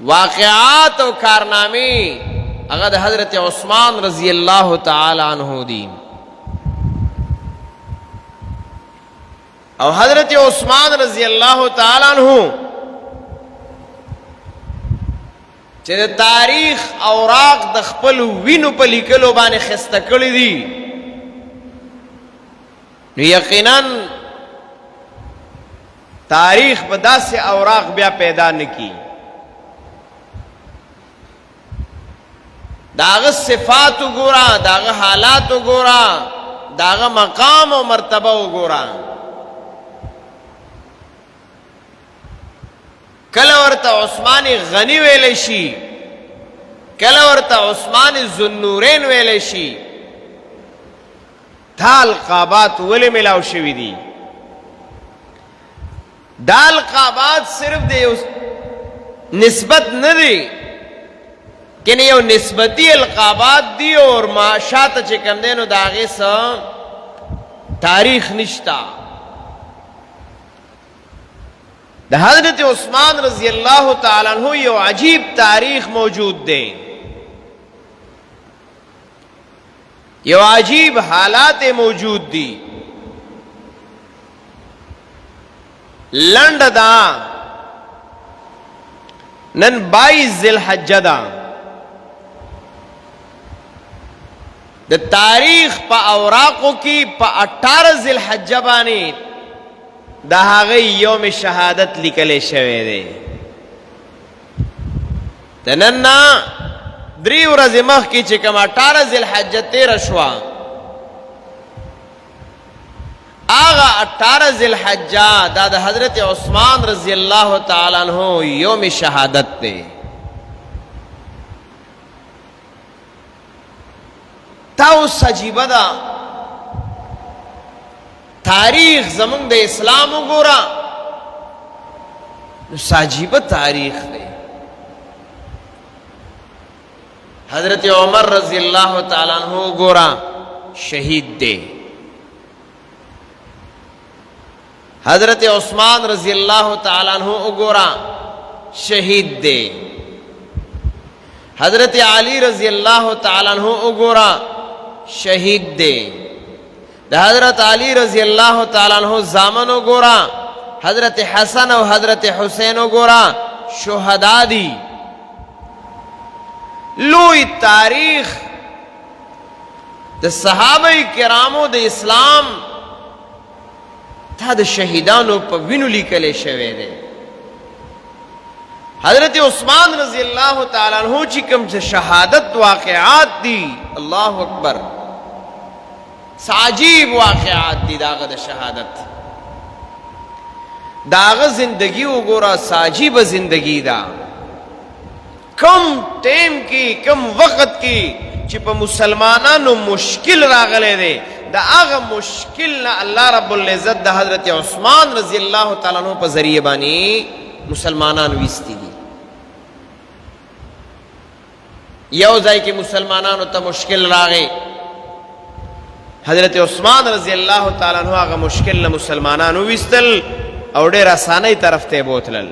واقعات او کارنامې هغه د حضرت عثمان رضی الله تعالی عنہ دي. او حضرت عثمان رضی الله تعالی عنہ چې د تاریخ اوراق د خپل وینو په لیکلو باندې خسته کړی دي، نو یقینا تاریخ په داسې اوراق بیا پیدا نکی. داغه صفات وګورا، داغه حالات وګورا، داغه مقام او مرتبه وګورا. کله ورته عثمان غنی ویل شي، کله ورته عثمان ذوالنورین ویل شي. دا القابات ولې ملاو شوي دي؟ دا القابات صرف د نسبت نه دی، کنه یو نسبتی القابات دی اور معاشات چې کم دی نو د هغې څه تاریخ نشتا. د حضرت عثمان رضی اللہ تعالی عنہ یو عجیب تاریخ موجود دی، یو عجیب حالات موجود دی. لنڈ دا نن 22 ذی الحجہ دا د تاریخ پا اوراقو کی پا 18 ذی الحجہ بانی دا هغه یوم شهادت لیکل شوی دی. د نن نه 3 ورځې مخکې چې کوم 18 ذی الحجه تېره شوه، هغه 18 ذی الحجه دا د حضرت عثمان رضی الله تعالی عنہ یوم شهادت دی. تا اوس عجیبه ده، تاریخ زمونږ د اسلام وګوره نو عجیبه تاریخ دی. حضرت عمر رضی اللہ تعالیٰ عنہ وګوره شهید دی. حضرت عثمان رضی اللہ تعالیٰ عنہ وګوره شهید دی. حضرت علی رضی اللہ تعالیٰ عنہ وګوره شهید دی. د حضرت علی رضی اللہ تعالیٰ عنہ زامن وګوره حضرت حسن او حضرت حسین وګوره شهدا دی. لوی تاریخ د صحابه کرامو د اسلام تا د شهیدانو په وینو لیکل شوی دی. حضرت عثمان رضی اللہ تعالی عنہ چې کوم شهادت واقعات دي، الله اکبر، عجیب واقعات دي داغه د شهادت. داغه زندگی وګوره عجیب زندگی دا. کم ٹیم کی کم وقت کی چې په مسلمانانو مشکل راغلی دی، دا هغه مشکل نه الله رب العزت د حضرت عثمان رضی اللہ تعالی عنہ په ذریعه باندې مسلمانان ویستی دي. یو ځای کې مسلمانانو ته مشکل راغی، حضرت عثمان رضی اللہ تعالی عنہ هغه مشکل نه مسلمانانو ویستل او ډېر اسانۍ طرف ته بوتلل.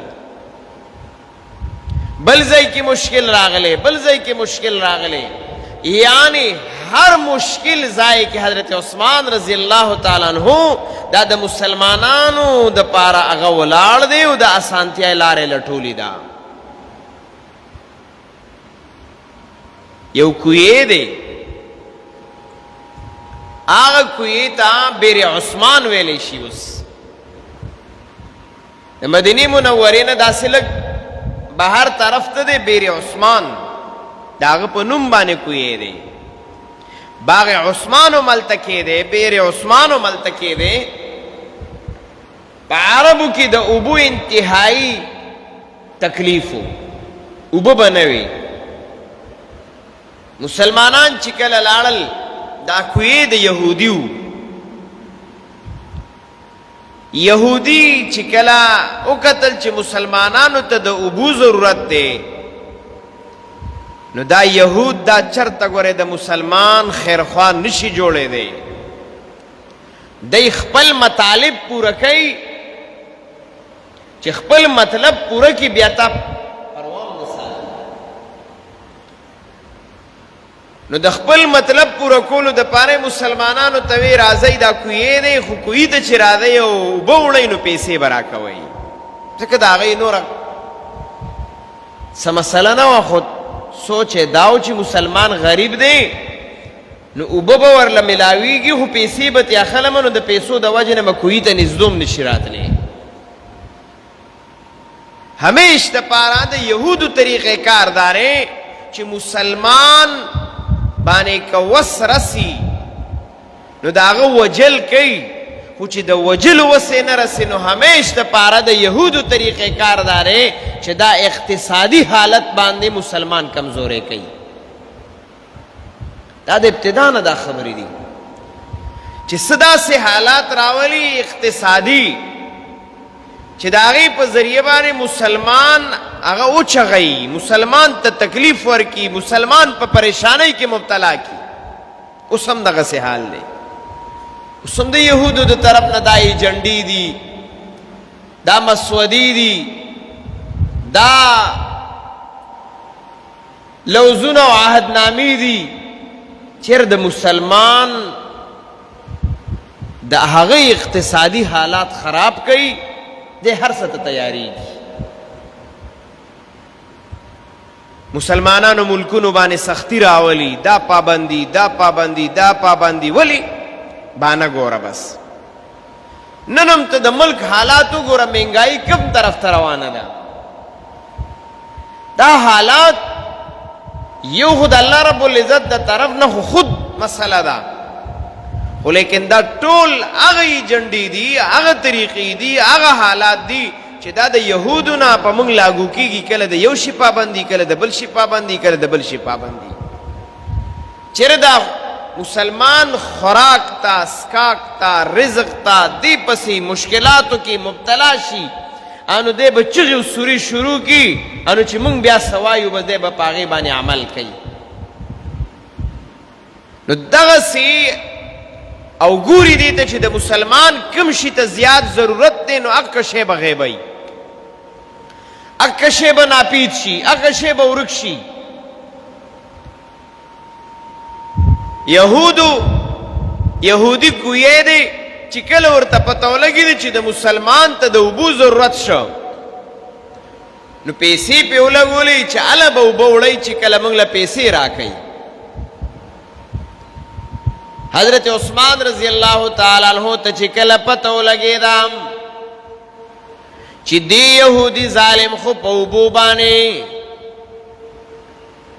بل ځای کې مشکل راغلی، بل ځای کې مشکل راغلی، یعنی ہر مشکل ځای کې حضرت عثمان رضی اللہ تعالی عنہ دا د مسلمانانو د پاره هغه ولاړ دی او د اسانتیا لارې لټولې ده. یو کوی دی، هغه کوی ته بیر عثمان ویلی شي. اوس د مدینې منورې نه داسې لږ بهر طرف ته دی بیر عثمان، د هغه په نوم باندې کوی دی. باغ عثمان هم هلته کې دی، بیر عثمان هم هلته کې دی. په عربو کې د اوبو انتهایی تکلیف و، اوبه به نه وي. مسلمانان چې کله لاړل دا کوی د یهودي و. یهودي چې کله وکتل چې مسلمانانو ته د اوبو ضرورت دی، نو دا یهود دا چرته ګوره د مسلمان خیرخوا نشي جوړې دی. دی خپل مطالب پوره کوي، چې خپل مطلب پوره کی بیا تا پروام نه نو د خپل مطلب پوره کولو د پاره مسلمانانو ته وی راځي دا کوی دی خو کوی ته چې راځي او بوړی نو پیسې برا کوي ځکه دا غي نور سم مسله نه خو سوچ داو چې مسلمان غریب دی نو وبو ورله ملاویږي خو پیسې به تیا خلمنو د پیسو د وجه نه کوی ته نزدوم نشی راتلی همیش د پاره د يهودو طریقې کاردارې چې مسلمان باندې کوس رسی نو داغه وجل کوي خو چې د وجل وسه نه رسی نو همیش د پاره د يهودو طریقې کاردارې چې دا اقتصادي حالت باندې مسلمان کمزورې کوي دا د ابتدا نه دا خبرې دي چې صدا سے حالات راولي اقتصادي چې داغي په ذریعہ باندې مسلمان هغه او چغي مسلمان ته تکلیف ورکی مسلمان په پریشانی کې مبتلا کی اوس هم دغه سه حال دی اوس هم د يهودو د طرف نه دای جنډي دي دا مسودی دي دا لوزونه او عهدنامې دي چیر د مسلمان د هغه اقتصادي حالات خراب کړي د هر څه ته تیاری مسلمانانو ملکونو باندې سختی راولي دا پابندی دا پابندی دا پابندی ولی باندې ګوره بس ننم ته د ملک حالاتو ګوره مهنګای کم طرف ته روانه ده دا حالات یو خود الله رب العزت د طرف نه خود مسله ده خو لیکن دا ټول هغه جنډې دي هغه طریقې دي هغه حالات دي چې دا د يهودو نه په موږ لاګو کیږي کله د یو شي پابندي کله د بل شي پابندي کله د بل شي پابندي چیرې دا مسلمان خوراک تا سکاک تا رزق تا دی پسې مشکلاتو کې مبتلا شي انو دې بچي سوري شروع کی انو چې موږ بیا سوایو به دې په پاغي باندې عمل کوي نو دغه سي او ګوري دي ته چې د مسلمان کم شي ته زیات ضرورت دی نو اک شی بغیبای اک شی به ناپید شي اک شی به ورک شي يهودي کوی دی چې کله ورته پته ولګي چې د مسلمان ته د وبو ضرورت شو نو پیسې په ولګولې چې اله به وبوړی چې کله موږ له پیسې راکړي حضرت عثمان رضی الله تعالی عنہ ته چې کله پته ولګېدم چې دی يهودي ظالم خو په وبو باندې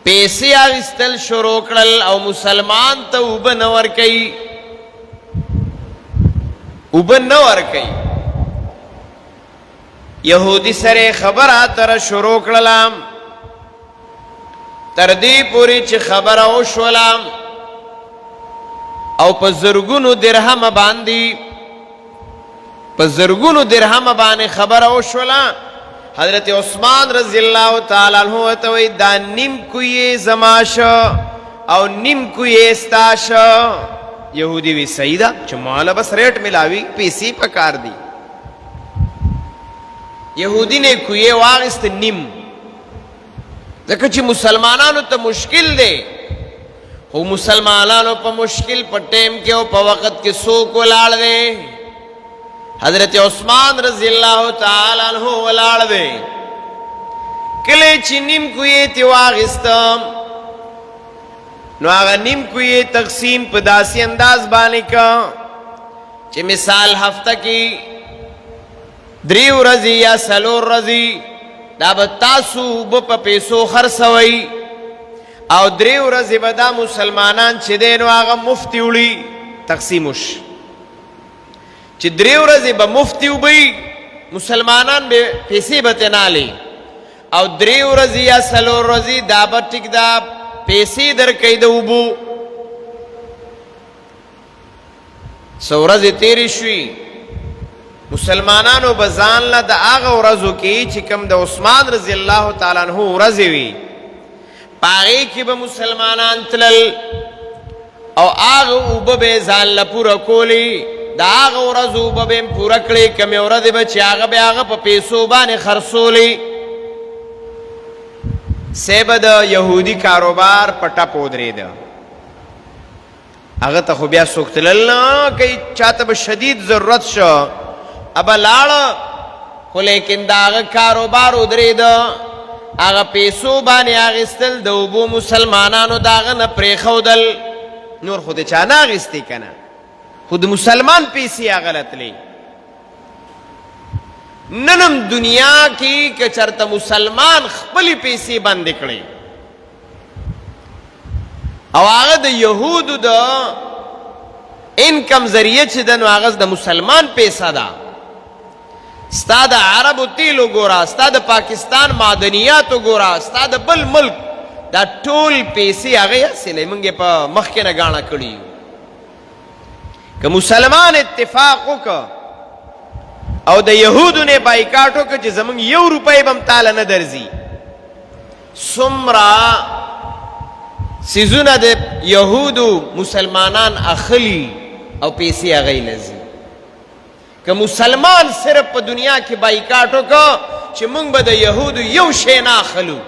پیسې اخیستل شروع کړل او مسلمان ته وبه نه ورکوي وبه نه ورکوي يهودي سره خبره تر شروع کړل تر دې پورې چې خبره وشوله او په زرګونو درهم باندې خبره وشوله حضرت عثمان رضی الله تعالی عنہ ته وی دا نیم کوی زماش او نیم کوی استاش يهودي وی سیدا چې مال بس ریټ ملاوي پیسې پکار دي يهودي نه کوی واغست نیم ځکه چې مسلمانانو ته مشکل دی خو مسلمانانو په مشکل په ټیم کې او په وخت کې څوک ولاړ دی حضرت عثمان رضی الله تعالی عنہ ولاړ دی کله چې نیم کوی تی واغستم نو هغه نیم کوی تقسیم په داسې انداز باندې کا چې مثال هفته کې 3 ورځې یا 4 ورځې دا به تاسو په پیسو خرڅوي او 3 ورځې به دا مسلمانان چې دین هغه مفتی وړي تقسیموش چې 3 ورځې به مفتی وبي مسلمانان به پیسې به تنالي او 3 ورځې یا 4 ورځې دا به ټیک دا پیسې درکې د وبو سورځ تیری شوي مسلمانانو بزان له د هغه ورځو کې چې کوم د عثمان رضی الله تعالی عنہ ورځې وي پاغي کې به مسلمانان تلل او هغه وبه ځان له پوره کولی دا هغه ورځ وبه پوره کړې کوم ورځ به چې هغه په پیسو باندې خرڅولې سبد يهودي کاروبار پټه پودري ده هغه ته خو بیا څوک تلل نه کوي، چاته به شدید ضرورت شو ابه لاړه، خو لیکن د هغه کاروبار ودرېده، هغه پیسو باندې اخیستل د اوبو مسلمانانو د هغه نه پرېښودل، نور خو د چا نه اخیستې که نه، خو د مسلمان پیسې هغه له تلې. ننم دنیا کې که چرته مسلمان خپلې پیسې بندې کړي او هغه د یهودو د انکم ذریعه چې ده نو هغه د مسلمان پیسه ده، ستا د عربو تیلو ګوره، ستا د پاکستان معدنیاتو ګوره، ستا د بل ملک دا ټول پیسې هغه حاصلې، موږ یې په مخکې نه ګاڼه کړي یو. که مسلمان اتفاق وکړه او د یهودو نه بایکاټ وکړه چې زموږ 1 روپۍ به هم تاله نه درځي، څومره سیزونه د یهودو مسلمانان اخلي او پیسې هغې له ځي. که مسلمان صرف په دنیا کې بایکاټ وکړه چې موږ به د یهودو یو شی نه اخلو،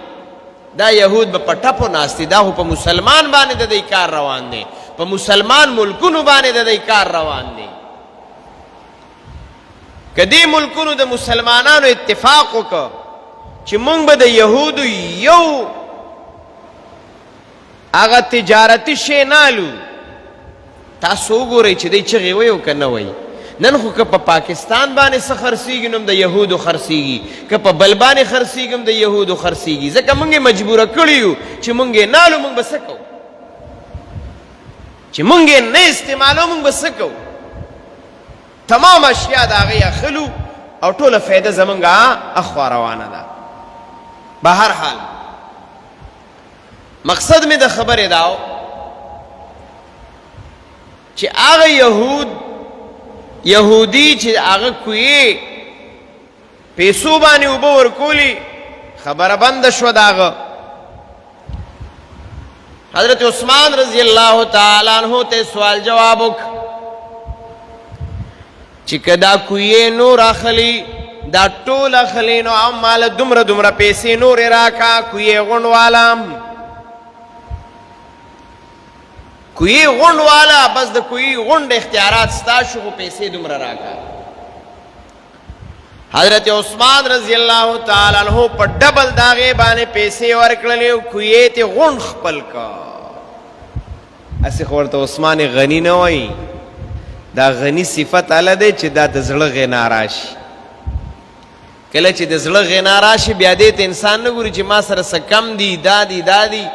دا یهود به په ټپو ناست دي، دا خو په مسلمان باندې د دوی کار روان دی، په مسلمان ملکونو باندې د دوی کار روان دی. که دې ملکونو د مسلمانانو اتفاق وکړه چې موږ به د یهودو یو هغه تجارتي شی نه الو، تاسو وګورئ چې دی چغې وایي او که نه وایي. نن خو که په پاکستان باندې څه خرڅېږي نو هم د یهودو خرڅېږي، که په بل باندې خرڅېږي هم د یهودو خرڅېږي، ځکه موږ یې مجبوره کړي یو چې موږ یې نه الو، موږ به څه کوو؟ چې موږ یې نه استعمالو موږ به څه کوو؟ تمام اشیا د هغې اخلو او ټوله فایده زمونږ اخوا روانه ده. به هر حال مقصد مې د خبرې دا چې هغه یهودي چې هغه کوی پیسو باندې اوبه ورکولي، خبره بنده شوه د هغه. حضرت عثمان رضی الله تعالی عنہ ته سوال جواب وکړه چې که دا کوی نور اخلي، دا ټول اخلي، نو هم ماله دومره دومره پیسې نورې راکا، کوی غونډ والم کوی غونډ والا، بس د کوی غونډ اختیارات ستا شو، خو پیسې دومره راکا. حضرت عثمان رضی الله تعالی عنہ په ډبل د هغې باندې پیسې ورکړلې او کوی ته غونډ خپل کا. هسې خو ورته عثمان غني نه وایي، دا غني صفت هله دی چې دا د زړه غنا راشي. کله چې د زړه غنا راشي بیا دې ته انسان نه ګوري چې ما سره څه کم دي، دا دي دا دي،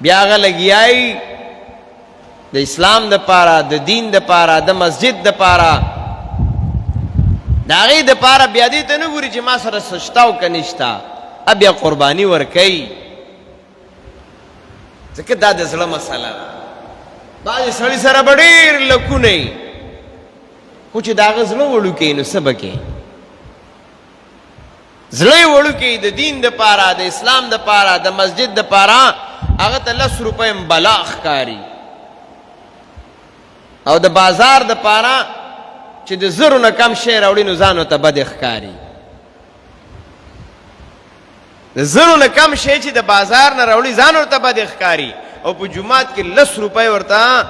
بیا هغه لګیایي د اسلام دپاره، د دین دپاره، د مسجد دپاره، د هغې دپاره، بیا دې ته نه ګوري چې ما سره څه شته او که نشته، بیا قرباني ورکوي، ځکه دا د زړه مسله ده. بعضې سړي سره به ډېر لکونه وي، خو چې د هغه زړه وړوکی نو څه به کوي؟ زړه یې وړوکی د دین دپاره، د اسلام دپاره، د مسجد دپاره، هغه ته 10 روپۍ هم بلا ښکاري، او د بازار دپاره چې د 1000 نه کم شی راوړي نو ځان ورته بد ښکاري. د 1000 نه کم شی چې د بازار نه راوړي ځان ورته بد ښکاري، او په جومات کې 10 روپۍ ورته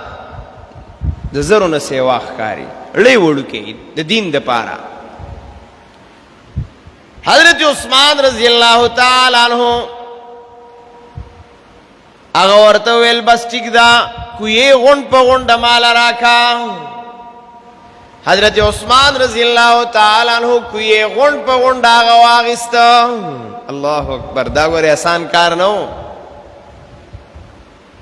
د 1000 نه سیوا ښکاري، لوی وړوکی د دین دپاره. حضرت عثمان رضی الله تعالی عنہ هغه ورته ویل بس ټیک ده، کوی غونډ په غونډه مال راکا. حضرت عثمان رضی الله تعالی عنہ کوی غونډ په غونډه هغه واغیسته. الله اکبر، دا ګورې آسان کار نه و.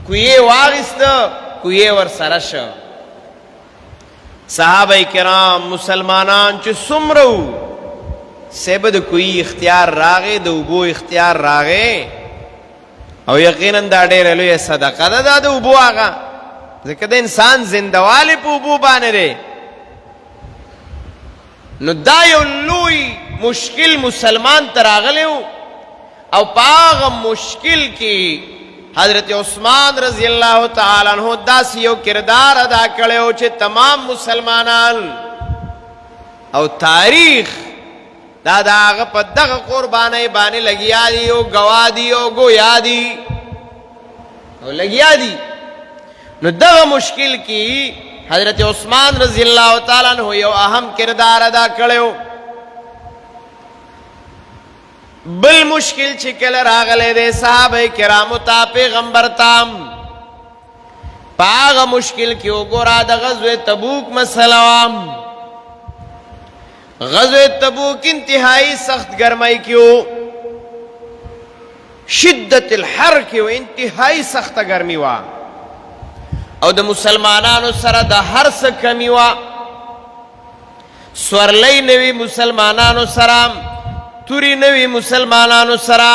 کوی واغیسته، کوی ورسره شو. صحابه کرام مسلمانان چې څومره وو، سیبه د کوی اختیار راغې، د اوبو اختیار راغې، او یقینا دا ډېره لویه صدقه ده دا د اوبو هغه، ځکه د انسان زندهوالی په اوبو باندې دی. نو دا یو لوی مشکل مسلمان ته راغلی و، او په هغه مشکل کې حضرت عثمان رضی الله تعالی عنہ داسې یو کردار ادا کړی و چې تمام مسلمانان او تاریخ دا د هغه په دغه قربانۍ باندې لګیا دي او ګواه دي او ګویا دي او لګیا دي. نو دغه مشکل کی حضرت عثمان رضی اللہ تعالیٰ عنہ یو اہم کردار ادا کړو. بل مشکل چې کله راغلی دی صحابه کرامو ته پیغمبر تام پاغه مشکل کې وګوره د غزوه تبوک مسله وام. غزوه تبوک انتہائی سخت گرمائی کیو شدت الحر کیو انتہائی سخت گرمی وا او د مسلمانانو سره د هر څه کمی وا. سورلی نوی مسلمانانو سره، توری نوی مسلمانانو سره،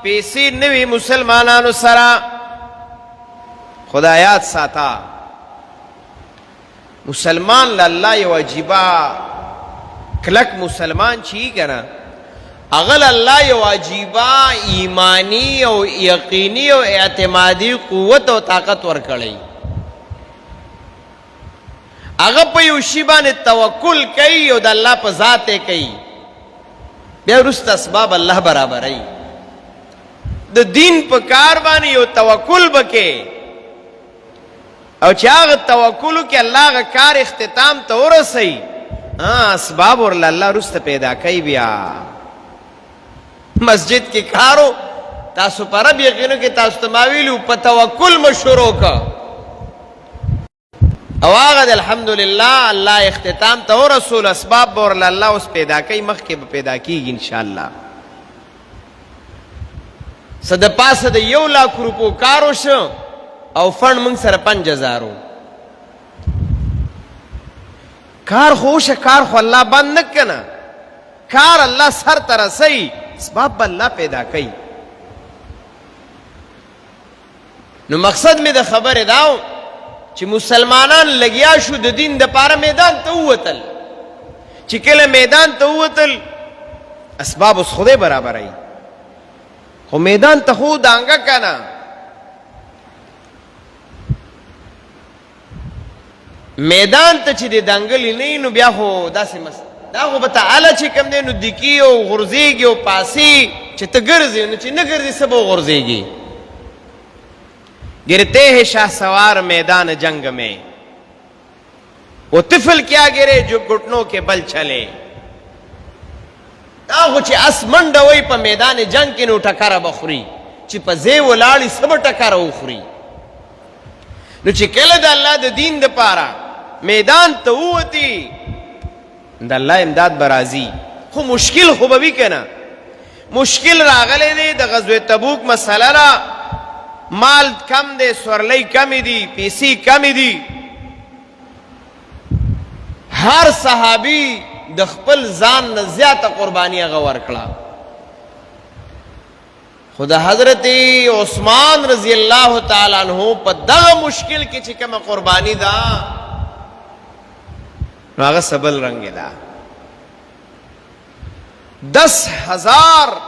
پیسی نوی مسلمانانو سره. خدایات ساتا مسلمان لاللہ یو عجیبا کلک مسلمان چی کنا اغل اللہ یو عجیبا ایمانی او یقینی او اعتمادی قوت او طاقت ورکڑی. اغا پا یو شیبان توکل کئی او دا اللہ پا ذات کئی بیا رست اسباب اللہ برابر ای. دا دین پا کاربانی یو توکل بکے او چاگ توکلو کہ اللہ کا کار اختتام تا ورسی اسباب اور اللہ رست پیدا کئی. بیا مسجد کی کارو تاسو پر رب یقینو کہ تاسو تماویلو پا توکل مشورو کا او آغد الحمدللہ اللہ اختتام تا ورسول اسباب اور اللہ اس پیدا کئی مخ کے پیدا کی گی انشاءاللہ. صد پاس دا 1 لاکھ روپو کارو شو او فن منگ سر 5000 کار خوش کار خو اللہ بند نکنا کار اللہ سر ترسی اسباب اللہ پیدا کئی. نو مقصد میں دا خبر داو چی مسلمانان لگیا شو دا دین دا پارا میدان تا اوتل چی کل میدان تا اوتل اسباب اس خودے برابر آئی خو میدان تا خود آنگا کنا میدان تا چی دی دنگلی نئی نو بیا خو دا سی مسئلہ دا خو بتا علا چی کم دی نو دکی و غرزیگی و پاسی چی تا گرزی نو چی نگرزی سب غرزیگی. گرتے ہیں شاہ سوار میدان جنگ میں وہ طفل کیا گرے جو گھٹنوں کے بل چلے. دا خو چی اس منڈوئی پا میدان جنگ کی نو ٹکارا بخوری چی پا زی و لالی سب ٹکارا اخوری. نو چی کل دا اللہ دا دین دا پارا میدان تا ہوتی دا اللہ امداد برازی. خو مشکل خوب بھی کنا مشکل راغلے دے دا غزوہ تبوک مسئلہ را مال کم دے سورلی کمی دی پیسی کمی دی. ہر صحابی د خپل ځان نه زیاته قربانی غور کړه. خدا حضرت عثمان رضی اللہ تعالی عنہ په دغه مشکل کې چې کومه قربانی دا نو هغه سبل رنگ دا 10,000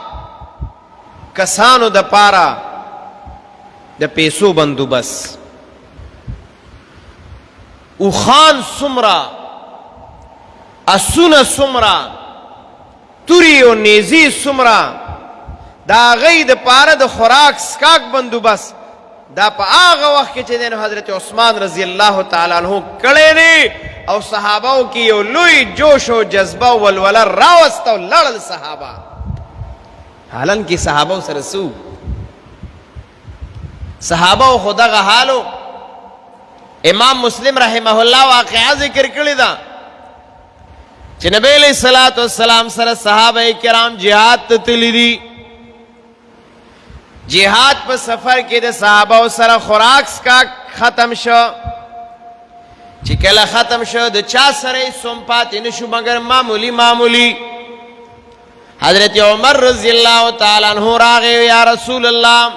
کسانو د پارا د پیسو بندوبست او خان سمرا اسونه سمرا توری و نیزی سمرا دا غی د پاره د خوراک سکاک بندوبست دا پا آغا وقت کے چیدین حضرت عثمان رضی اللہ تعالیٰ عنہ کڑے دی او صحاباو کی یو لوی جوش و جذبہ والولا راوستا و لڑل صحابہ حالن کی صحاباو سرسو صحاباو خدا غا حالو امام مسلم رحمہ اللہ واقعہ ذکر کردی دا چی نبی علیہ السلام سر صحابہ کرام جہاد تلی دی جہاد پر سفر کی دے صحابہ و سر خوراک کا ختم شو چکل ختم شو دے چا سرے سنپاتی نشو مگر معمولی حضرت عمر رضی اللہ تعالیٰ عنہ راغے یا رسول اللہ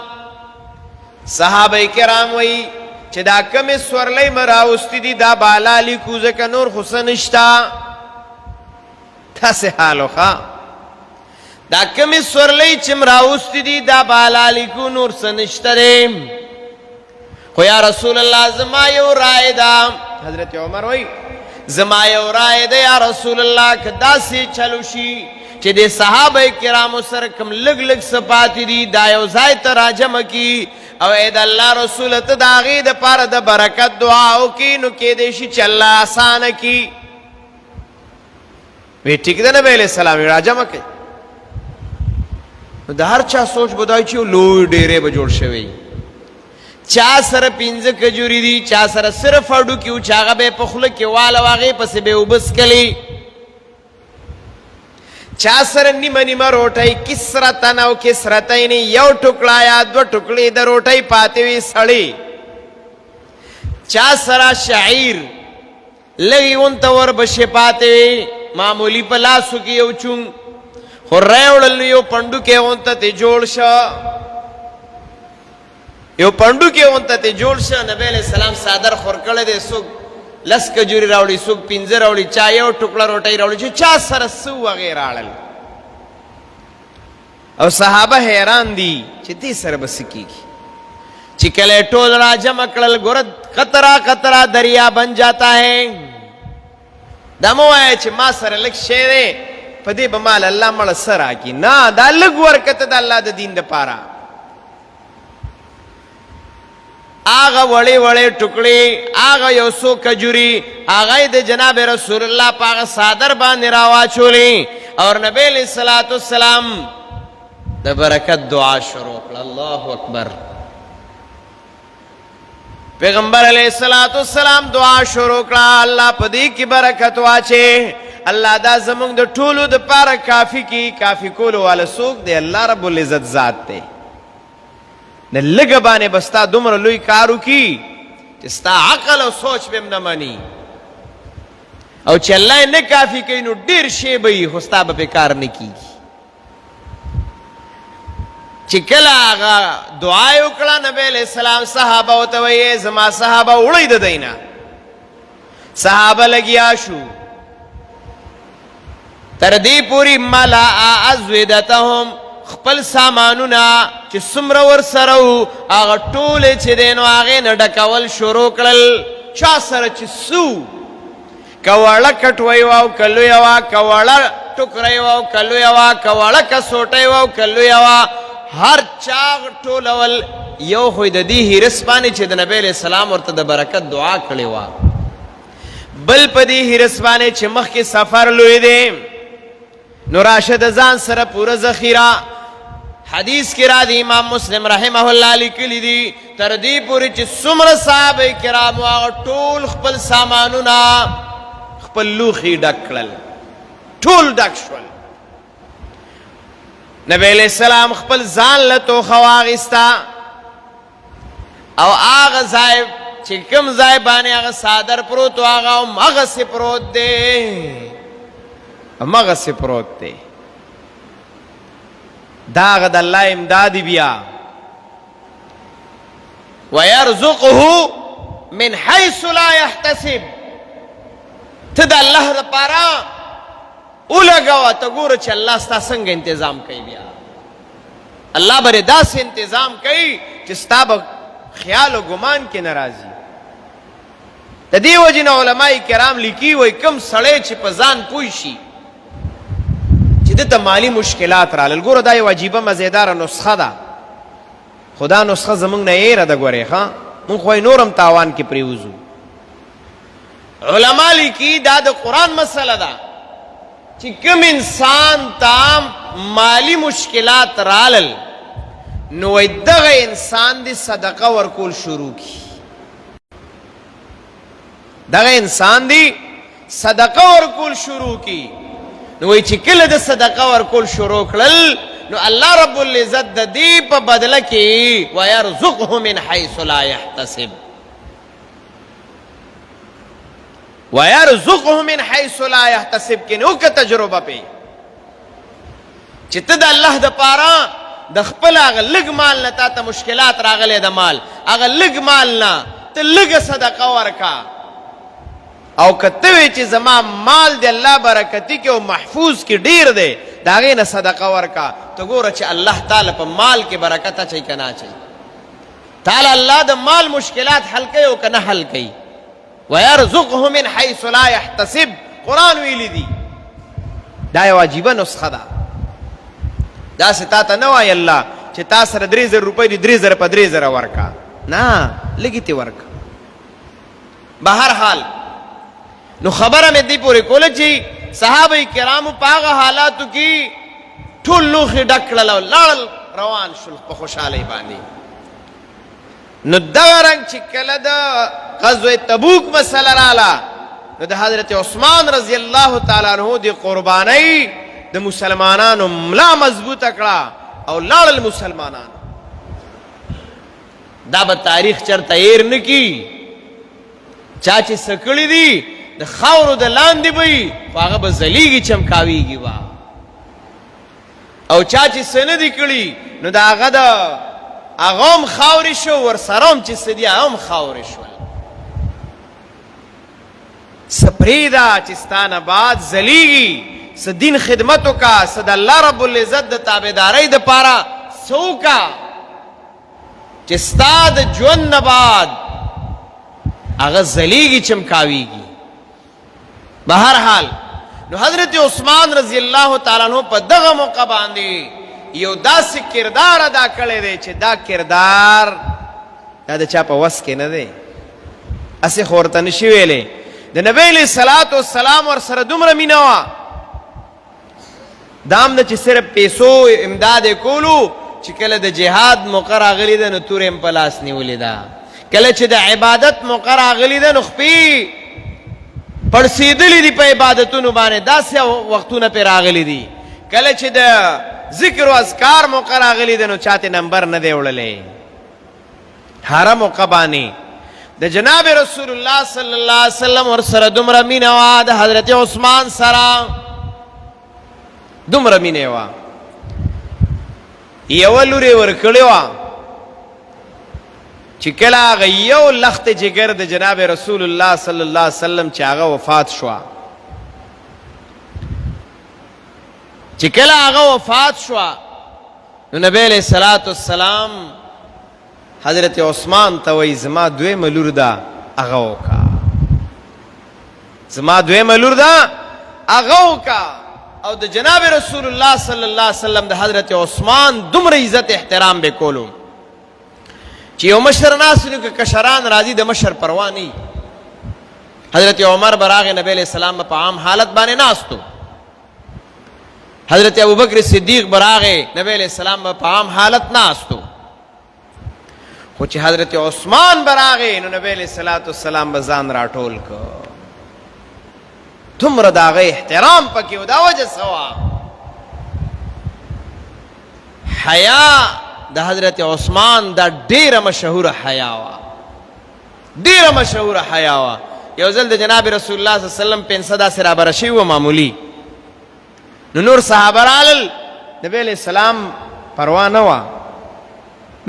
صحابہ کرام وی چی دا کم سورلی مراوستی دی دا بالالی کوزک نور خسنشتا تا سے حالو خواہ دا کمی سورلی چم راوستی دی دا بالالی کو نور سنشتریم خو یا رسول اللہ زمایو رائے دا حضرت عمر وی زمایو رائے دا یا رسول اللہ کدا سی چلو شی چې د صحابه کرامو سره کوم لږ لږ صفات دي دا یو ځای ته راجمع کی او اې د الله رسول ته د هغې دپاره د برکت دعا وکړي نو کیدی شي چې الله اسانه کي وی ټیک ده نبی علیہ السلام راجمع کوي نو د هر چا سوچ بدای چې لوی ډیرې به جوړ شوی چا سره 5 کجوري دي چا سره صرف اډو کیو چا هغه به په خوله کې واله واغې پسې به وبس کلی چا سره نیمه نیمه روټۍ کسرتن او کسرتین یو ټوکړه یا دو ټوکړې د روټۍ پاتې وي سړی چا سره شعیر لږې اونته وربشې پاتې وي معمولی په لاسو کې یو چونګ خو راوړل یو پنډوکې اونته ته جوړ شه یو پنډوکې اونته ته جوړ شه نبی علیہ السلام صادر خور کړی دی څوک 10 کجوري راوړي څوک 15 راوړي چا یو ټوکړه روټۍ راوړي چې چا سره څه وغې راړل او صحابه حیران دي چې دې سره به څه کېږي چې کله ټول راجمع کړل ګوره قطره قطره دریا بن جاتا ہے دا مو وایه چې ما سره لږ شی دی په دې به مال الله مړه څه راکړي نه دا لږ ورکته د الله د دین دپاره آغا وړې وړې ټوکړې آغا یو څو کجوري هغه د جناب رسول الله په هغه صادر باندې راواچولې اور نبی علیہ الصلوۃ والسلام د برکت دعا شروع کړه الله اکبر پیغمبر علیہ الصلوۃ والسلام دعا شروع کړه الله په دې کې برکت واچي الله دا زمونږ د ټولو د پاره کافی کی کافی کولو والا څوک دی الله رب العزت ذات دی نه لږه باندې به ستا دومره لوی کار وکړي چې ستا عقل او سوچ به هم نه مني او چې الله یې نه کافي کوي نو ډېر شی به وي خو ستا به پې کار نه کېږي چې کله هغه دعا یې وکړه نبی علیہ السلام صحابه ورته وایي زما صحابه وړئ د دی نه صحابه لګیا شو تر دې پورې ملأ ازودتهم خپل سامانونه چې څومره ورسره وو هغه ټولې چې دی نو هغې نه ډکول شروع کړل چا سره چې څه که وړه کټوۍ وه او که لویه وه که وړه ټوکرۍ وه او که لویه وه که وړه کسوټۍ وه او که لویه وه هر چا ټولول یو خو د دې حرص باندې چې د نبی علیہ السلام ورته د برکت دعا کړې وه بل په دې حرص باندې چې مخکې سفر لوی دی نو راشه د ځان سره پوره ذخیره حدیث کې را دی امام مسلم رحمه الله لیکلی دي تر دې پورې چې څومره صحابه کرامو هغه ټول خپل سامانونه خپل لوښي ډک کړل ټول ډک شول نبی علیہ السلام خپل ځان له توښه واخیسته او هغه ځای چې کوم ځای باندې هغه صادر پروت و هغه همغسې پروت دی همغسې پروت دی دا هغه د الله امدادي بیا ويرزقه من حيث لا يحتسب ته د الله دپاره ولګوه ته ګوره چې الله ستا څنګه تنظیم کوي بیا الله به داسې تنظیم کوي چې ستا به خیال و ګمان کې نه راځي د دې وجې نه علماء کرام لیکي وایي کوم سړی چې په ځان پوه شي چې دته مالی مشکلات رالل ګوره دا یو عجیبه مزیداره نسخه ده خو دا نسخه زمونږ نه ایره ده ګورې ښه مونږ خو نور هم تاوان کې پرېوځو علما لیکي دا د قرآن مسله ده چې کوم انسان ته مالی مشکلات رالل نو وایي دغه انسان دې صدقه ورکول شروع کړي دغه انسان دې صدقه ورکول شروع کړي نو وایي چې کله د صدقه ورکول شروع کړل نو الله رب العزت د دې په بدله کې ويرزقه من حيث لا يحتسب ويرزقه من حيث لا يحتسب کې نو که تجربه پې چې ته د الله دپاره د خپل هغه لږ مال نه تا ته مشکلات راغلی د مال هغه لږ مال نه ته لږه صدقه ورکه او که ته وې چې زما مال د الله برکتي کې او محفوظ کې ډیر دی د هغې نه صدقه ورکه ته ګوره چې الله تعالی په مال کې برکت اچوي که نه اچوي تعالی الله د مال مشکلات حل کوي او که نه حل کوي ويرزقه من حيث لا يحتسب قرآن ویلی دی دا یو عجیبه نسخه ده داسې تا ته نه وایي الله چې تا سره 3000 روپۍ دي 3000 په 3000 ورکا نه لږې تی ورکا. بهر حال نو خبره مې دې پورې کوله چې صحابه کرامو په هغه حالاتو کې ټول لوښي ډک کړل او لاړل روان شول په خوشحالۍ باندې. نو دغه رنګ چې کله د غزوه تبوک مسله راله نو د حضرت عثمان رضی الله تعالی عنہ د قربانۍ د مسلمانانو ملا مضبوطه کړه او لاړل مسلمانان. دا به تاریخ چرته هیر نه کی چا چې سکړی دي د خاورو د لاندې به خو هغه به ځلیږي چمکاویږي وا او چا چې څه نه دي کړي نو د هغه د هغه هم خاورې شو ورسره هم چې څه دي هغه هم خاورې شول. څه پرېږده چې ستا نه بعد ځلیږي څه دین خدمت وکړه څه د الله رب العزت د تابعدارۍ دپاره څه وکړه چې ستا د ژوند نه بعد هغه ځلیږي چمکاویږي. بهر حال نو حضرت عثمان رضی الله تعالی عنہ په دغه موقع باندې یو داسې کردار ادا کړی دی چې دا کردار دا د چا په وس کې نه دی. هسې خو ورته نشي ویلی د نبی علیه صلات وسلام ورسره دومره مینه وه دا هم نه چې صرف پیسو امداد یې کولو چې کله د جهاد موقع راغلې ده نو تورې هم په لاس نیولې ده کله چې د عبادت موقع راغلې ده نو خپې پړسېدلي دي په عبادتونو باندې داسې وختونه پې راغلي دي کله چې د ذکر و اذکار موقع راغلي ده نو چاته نمبر نه دی وړلی هره موقع باندې د جناب رسول الله صلی الله علیه وسلم ورسره دومره مینه وه د حضرت عثمان سره دومره مینه وه یوه لور یې ورکړې وه چې کله هغه یو لخت جگر د جناب رسول الله صلی الله علیه وسلم چې هغه وفات شوه چې کله هغه وفات شوه نو نبی علیه الصلاة والسلام حضرت عثمان ته وایي زما دویمه لور ده هغه وکړه زما دویمه لور ده هغه وکړه او د جناب رسول الله صلی الله علیه وسلم د حضرت عثمان دومره عزت احترام به کولو چې یو مشر ناست نو که کشران راځي د مشر پروا نه حضرت عمر به راغی نبی علیہ السلام په عام حالت باندې ناستو حضرت ابوبکر صدیق به راغی نبی علیہ السلام په عام حالت ناستو خو چې حضرت عثمان به راغی نو نبی علیہ السلام به ځان راټول کړ دومره د هغه احترام پکې و دا وجه څه وه حیا د حضرت عثمان دا ډیره مشهوره حیا وه ډیره مشهوره حیا وه یو ځل د جناب رسول الله صلی الله علیه وسلم پنسه داسې رابره شوي وه معمولي نو نور صحابه رالل نبی علیہ السلام پروا نه وه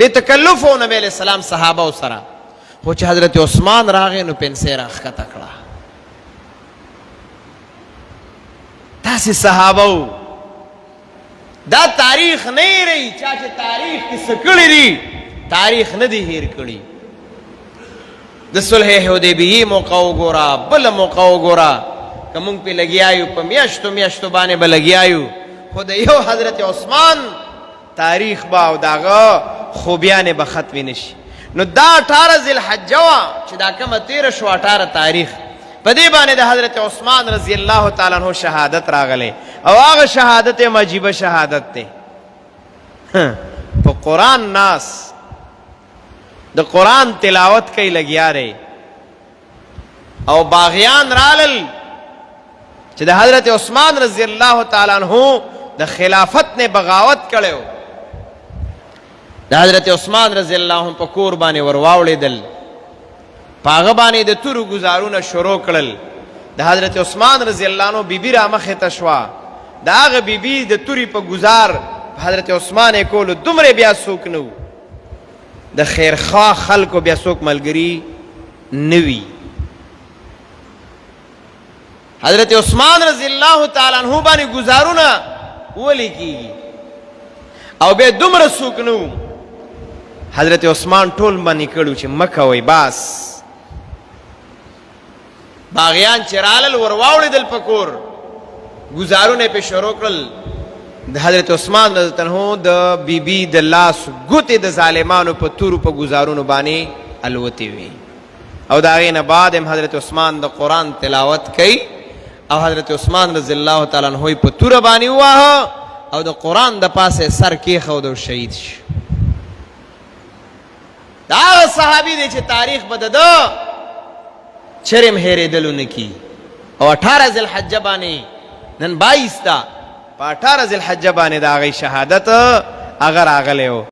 بې تکلف و نبی علیہ السلام صحابه سره خو چې حضرت عثمان راغی نو پنسه یې راښکته کړه داسې صحابه و دا تاریخ نه هیروي چا چې تاریخ کې څه کړي دي تاریخ نه دی هیر کړي د صلح حدیبیې موقع وګوره بله موقع وګوره که موږ پې لګیا یو په میاشتو میاشتو باندې به لګیا یو خو د یو حضرت عثمان تاریخ به او د هغه خوبیانې به ختمې نه شي نو دا 18 ذوالحجه وه چې دا کومه تېره شوه 18 تاریخ په دې باندې د حضرت عثمان رضی الله تعالی عنہ شهادت راغلی او هغه شهادت یې عجیبه شهادت دی په قرآن ناس د قرآن تلاوت کوي لګیا دی او باغیان رالل چې د حضرت عثمان رضی الله تعالی عنہ د خلافت نے بغاوت کړو د حضرت عثمان رضی الله عنہ په کور باندې ورواوړېدل پاغه باندې د تورو گزارونه شروع کړل د حضرت عثمان رضی الله عنہ بیبي را مخه تشوا دا هغه بیبي د توري په گزار حضرت عثمان کولو دومره بیا څوک نو د خیرخوا خلکو بیا څوک ملګری نوي حضرت عثمان رضی الله تعالی عنہ باندې گزارونه ولی کیږي او به دومره څوک نو حضرت عثمان ټول باندې کړو چې مکه وای باس باغیان چرالل ورواوړېدل پکور گزارونه په شروع کړل د حضرت عثمان رضی الله عنه د بیبي د لاس ګوتې د ظالمانو په تورو په گزارونو باندې الوتې وي او د هغې نه بعد هم حضرت عثمان د قرآن تلاوت کوي او حضرت عثمان رضی الله تعالی عنه په توره باندې وواهه او د قرآن د پاسه سر کېښود او شهید شو. دا هغه صحابي دی چې تاریخ به د ده چرې هم هېرېدلو نه کي او 18 ذوالحجه باندې نن 22 ده په 18 ذوالحجه باندې د هغې شهادت هغه راغلی و.